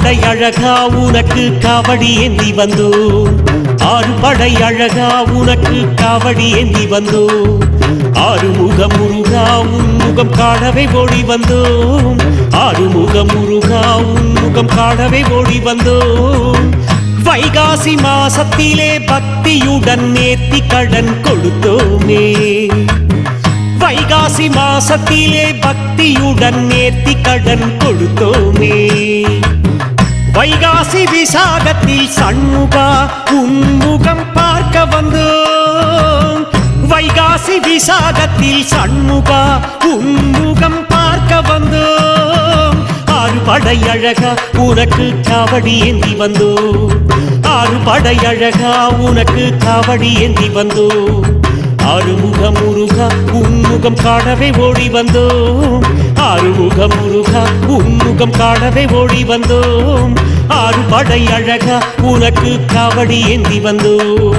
படை அழகா உனக்கு காவடி ஏந்தி வந்தோ ஆறு படை அழகா உனக்கு காவடி ஏந்தி வந்தோ ஆறுமுக முருகா உன் முகம் காணவே ஓடி வந்தோம் ஆறுமுக முருகா உன் முகம் காணவே ஓடி வந்தோம் வைகாசி மாசத்திலே பக்தியுடன் நேர்த்தி கடன் கொடுத்தோமே வைகாசி மாசத்திலே பக்தியுடன் நேர்த்தி கடன் கொடுத்தோமே வைகாசி விசாகத்தில் சண்முகா உன்முகம் பார்க்க வந்தோம் வைகாசி விசாகத்தில் சண்முகா உன்முகம் பார்க்க வந்தோம் ஆறு படை அழகா உனக்கு காவடி ஏந்தி வந்தோ ஆறு படை அழகா உனக்கு காவடி ஏந்தி வந்தோ ஆறுமுக முருகா உன்முகம் காணவே ஓடி வந்தோம் ஆறுமுக முருகா உன்முகம் காணவே ஓடி வந்தோம் ஆறு படை அழகா உனக்கு காவடி ஏந்தி வந்தோம்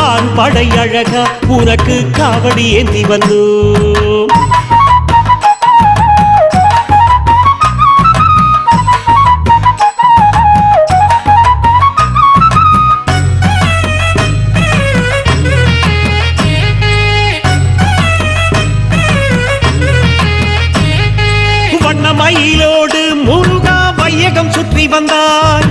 ஆறு படை அழகா உனக்கு காவடி ஏந்தி வந்தோம் வண்ணமயிலோடு முருகா வையகம் சுற்றி வந்தாய்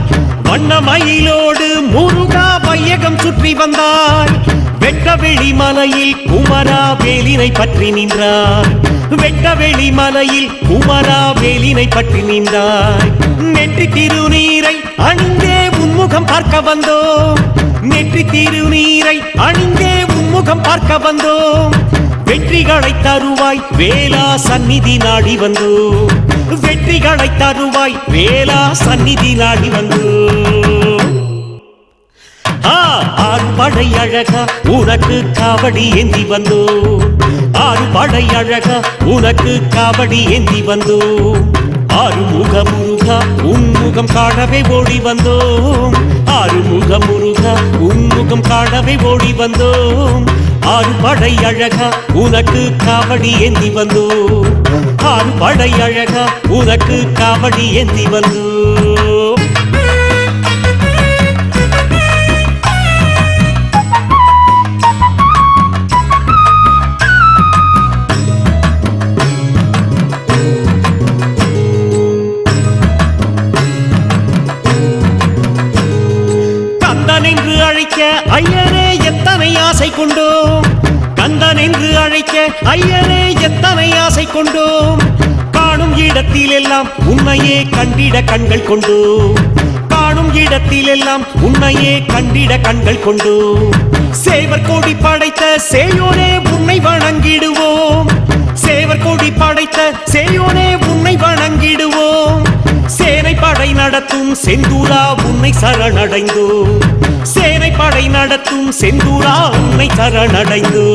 வண்ணமயிலோடு முருகா வையகம் சுற்றி வந்தாய் வெட்டவெளி மலையில் குமரா வேலினை பற்றி நின்றாய் வெட்டவெளி மலையில் குமரா வேலினை பற்றி நின்றாய் நெற்றி திருநீரை அணிந்தே உன்முகம் பார்க்க வந்தோம் நெற்றி திருநீரை அணிந்தே உன்முகம் பார்க்க வந்தோம் வெற்றிகளை தருவாய் வேளா சந்நிதி நாடி வந்தோ வெற்றிகளை தருவாய் வேளா சந்நிதி நாடி வந்தோ ஆறு படை அழகா உனக்கு காவடி ஏந்தி வந்தோ ஆறு படை அழகா உனக்கு காவடி ஏந்தி வந்தோ ஆறுமுக முருகா உன்முகம் காணவே ஓடி வந்தோம் ஆறுமுக முருகா உன்முகம் காணவே ஓடி வந்தோம் ஆறு படை அழகா உனக்கு காவடி ஏந்தி வந்தோ ஆறு படை அழகா உனக்கு காவடி ஏந்தி வந்தோ கந்தன் என்று அழைக்க ஐயரே எத்தனை ஆசை கொண்டோம் கந்தன் என்று அழைக்க ஐயரே எத்தனை ஆசை கொண்டோம் காணும் இடத்தில் எல்லாம் உன்னையே கண்டிட கண்கள் கொண்டோம் காணும் இடத்தில் எல்லாம் உன்னையே கண்டிட கண்கள் கொண்டோம் சேவர் கோடி படைத்த சேயோனே உன்னை வணங்கிடுவோம் சேவர் கோடி படைத்த சேயோனே உன்னை வணங்கிடுவோம் சேனை படை நடத்தும் செந்தூரா உன்னை சரணடைந்தோ சேனை படை நடத்தும் செந்தூரா உன்னை சரணடைந்தோ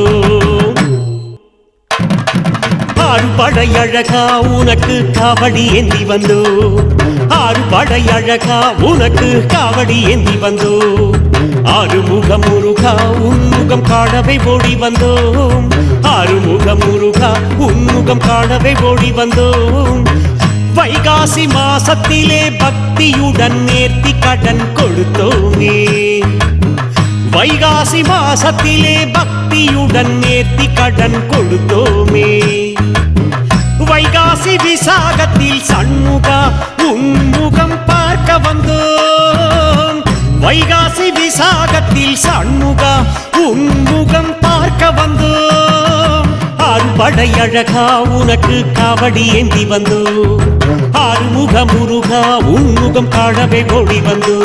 ஆறு படை அழகா உனக்கு காவடி ஏந்தி வந்தோ ஆறு படை அழகா உனக்கு காவடி ஏந்தி வந்தோ ஆறுமுக முருகா உன்முகம் காணவே ஓடி வந்தோம் ஆறுமுக முருகா உன்முகம் காணவே ஓடி வந்தோம் வைகாசி மாசத்திலே பக்தியுடன் நேர்த்தி கடன் கொடுத்தோமே வைகாசி மாசத்திலே பக்தியுடன் நேர்த்தி கடன் கொடுத்தோமே வைகாசி விசாகத்தில் சண்முகா உன்முகம் பார்க்க வந்தோம் வைகாசி விசாகத்தில் சண்முகா உன்முகம் பார்க்க வந்தோம் ஆறு படை அழகா உனக்கு காவடி ஏந்தி வந்தோ ஆறுமுக முருகா உன்முகம் காணவே ஓடி வந்தோ